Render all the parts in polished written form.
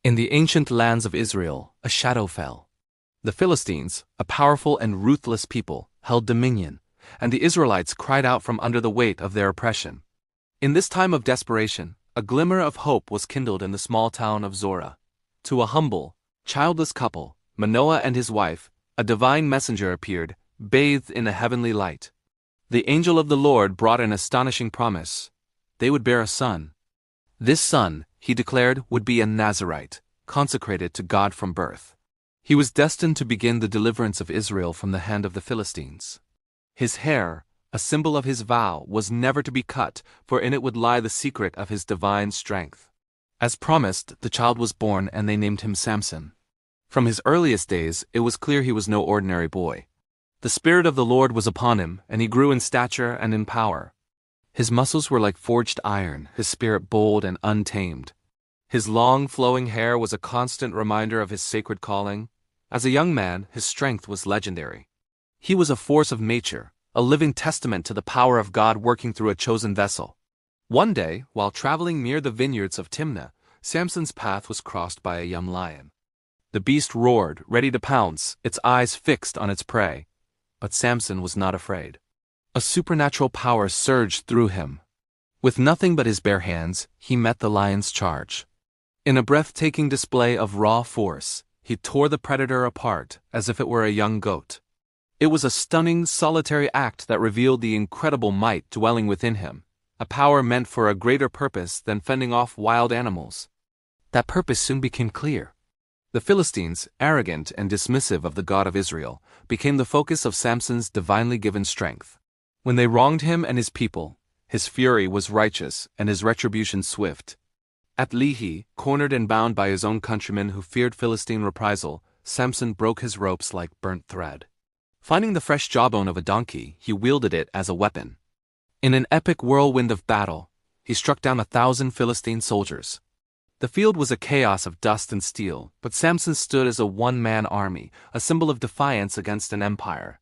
In the ancient lands of Israel, a shadow fell. The Philistines, a powerful and ruthless people, held dominion, and the Israelites cried out from under the weight of their oppression. In this time of desperation, a glimmer of hope was kindled in the small town of Zorah. To a humble, childless couple, Manoah and his wife, a divine messenger appeared, bathed in a heavenly light. The angel of the Lord brought an astonishing promise. They would bear a son. This son, he declared, would be a Nazirite, consecrated to God from birth. He was destined to begin the deliverance of Israel from the hand of the Philistines. His hair, a symbol of his vow, was never to be cut, for in it would lie the secret of his divine strength. As promised, the child was born and they named him Samson. From his earliest days, it was clear he was no ordinary boy. The Spirit of the Lord was upon him, and he grew in stature and in power. His muscles were like forged iron, his spirit bold and untamed. His long, flowing hair was a constant reminder of his sacred calling. As a young man, his strength was legendary. He was a force of nature, a living testament to the power of God working through a chosen vessel. One day, while traveling near the vineyards of Timnah, Samson's path was crossed by a young lion. The beast roared, ready to pounce, its eyes fixed on its prey. But Samson was not afraid. A supernatural power surged through him. With nothing but his bare hands, he met the lion's charge. In a breathtaking display of raw force, he tore the predator apart as if it were a young goat. It was a stunning, solitary act that revealed the incredible might dwelling within him, a power meant for a greater purpose than fending off wild animals. That purpose soon became clear. The Philistines, arrogant and dismissive of the God of Israel, became the focus of Samson's divinely given strength. When they wronged him and his people, his fury was righteous and his retribution swift. At Lehi, cornered and bound by his own countrymen who feared Philistine reprisal, Samson broke his ropes like burnt thread. Finding the fresh jawbone of a donkey, he wielded it as a weapon. In an epic whirlwind of battle, he struck down 1,000 Philistine soldiers. The field was a chaos of dust and steel, but Samson stood as a one-man army, a symbol of defiance against an empire.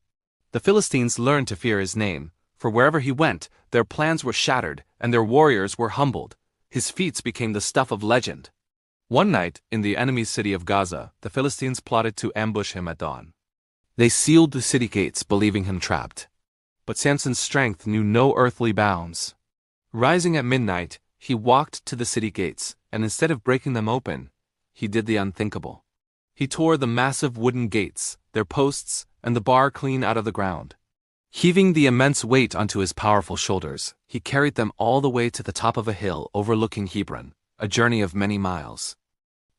The Philistines learned to fear his name, for wherever he went, their plans were shattered and their warriors were humbled. His feats became the stuff of legend. One night, in the enemy city of Gaza, the Philistines plotted to ambush him at dawn. They sealed the city gates, believing him trapped. But Samson's strength knew no earthly bounds. Rising at midnight, he walked to the city gates, and instead of breaking them open, he did the unthinkable. He tore the massive wooden gates, their posts, and the bar clean out of the ground. Heaving the immense weight onto his powerful shoulders, he carried them all the way to the top of a hill overlooking Hebron, a journey of many miles.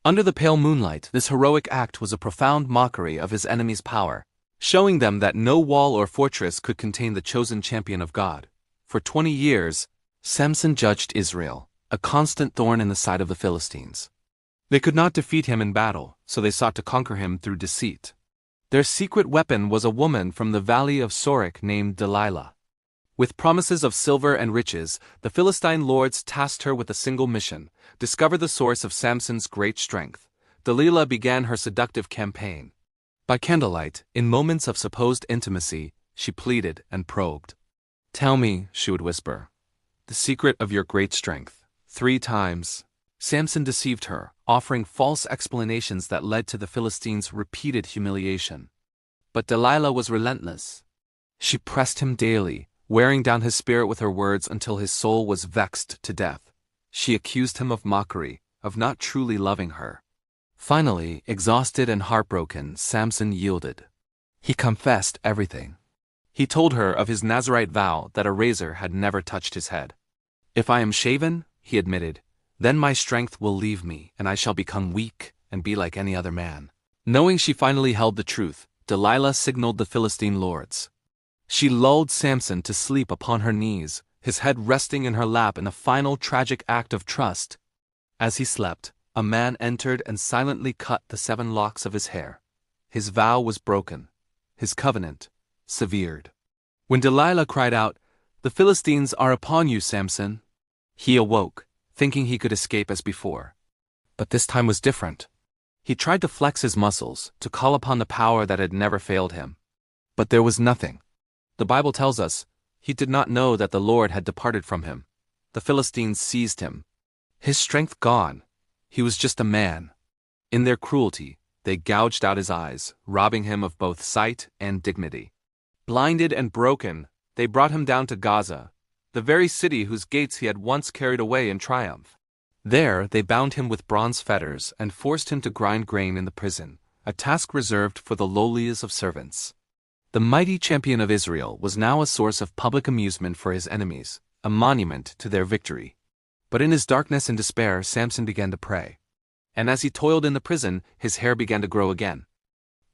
Under the pale moonlight, this heroic act was a profound mockery of his enemy's power, showing them that no wall or fortress could contain the chosen champion of God. For 20 years, Samson judged Israel, a constant thorn in the side of the Philistines. They could not defeat him in battle, so they sought to conquer him through deceit. Their secret weapon was a woman from the valley of Sorek named Delilah. With promises of silver and riches, the Philistine lords tasked her with a single mission: discover the source of Samson's great strength. Delilah began her seductive campaign. By candlelight, in moments of supposed intimacy, she pleaded and probed. "Tell me," she would whisper, "the secret of your great strength." 3 times, Samson deceived her, offering false explanations that led to the Philistines' repeated humiliation. But Delilah was relentless. She pressed him daily, wearing down his spirit with her words until his soul was vexed to death. She accused him of mockery, of not truly loving her. Finally, exhausted and heartbroken, Samson yielded. He confessed everything. He told her of his Nazirite vow that a razor had never touched his head. "If I am shaven," he admitted, "then my strength will leave me, and I shall become weak and be like any other man." Knowing she finally held the truth, Delilah signaled the Philistine lords. She lulled Samson to sleep upon her knees, his head resting in her lap in a final tragic act of trust. As he slept, a man entered and silently cut the 7 locks of his hair. His vow was broken, his covenant severed. When Delilah cried out, "The Philistines are upon you, Samson," he awoke, thinking he could escape as before. But this time was different. He tried to flex his muscles, to call upon the power that had never failed him. But there was nothing. The Bible tells us, he did not know that the Lord had departed from him. The Philistines seized him. His strength gone, he was just a man, In their cruelty, they gouged out his eyes, robbing him of both sight and dignity. Blinded and broken, they brought him down to Gaza, the very city whose gates he had once carried away in triumph. There they bound him with bronze fetters and forced him to grind grain in the prison, a task reserved for the lowliest of servants. The mighty champion of Israel was now a source of public amusement for his enemies, a monument to their victory. But in his darkness and despair, Samson began to pray. And as he toiled in the prison, his hair began to grow again.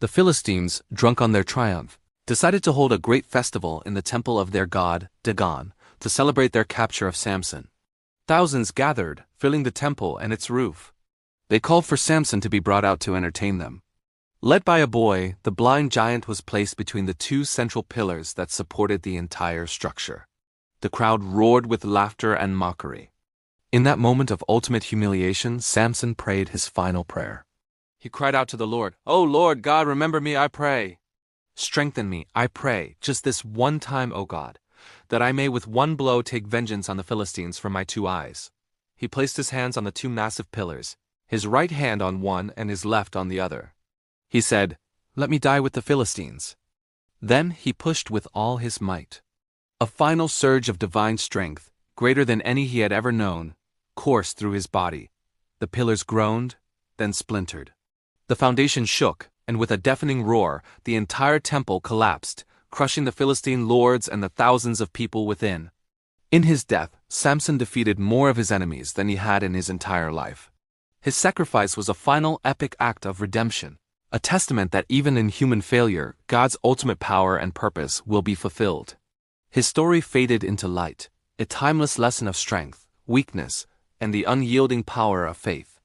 The Philistines, drunk on their triumph, decided to hold a great festival in the temple of their god, Dagon, to celebrate their capture of Samson. Thousands gathered, filling the temple and its roof. They called for Samson to be brought out to entertain them. Led by a boy, the blind giant was placed between the two central pillars that supported the entire structure. The crowd roared with laughter and mockery. In that moment of ultimate humiliation, Samson prayed his final prayer. He cried out to the Lord, "O Lord God, remember me, I pray. Strengthen me, I pray, just this one time, O God, that I may with one blow take vengeance on the Philistines for my 2 eyes." He placed his hands on the 2 massive pillars, his right hand on one and his left on the other. He said, "Let me die with the Philistines." Then he pushed with all his might. A final surge of divine strength, greater than any he had ever known, coursed through his body. The pillars groaned, then splintered. The foundation shook, and with a deafening roar, the entire temple collapsed, crushing the Philistine lords and the thousands of people within. In his death, Samson defeated more of his enemies than he had in his entire life. His sacrifice was a final epic act of redemption, a testament that even in human failure, God's ultimate power and purpose will be fulfilled. His story faded into light, a timeless lesson of strength, weakness, and the unyielding power of faith.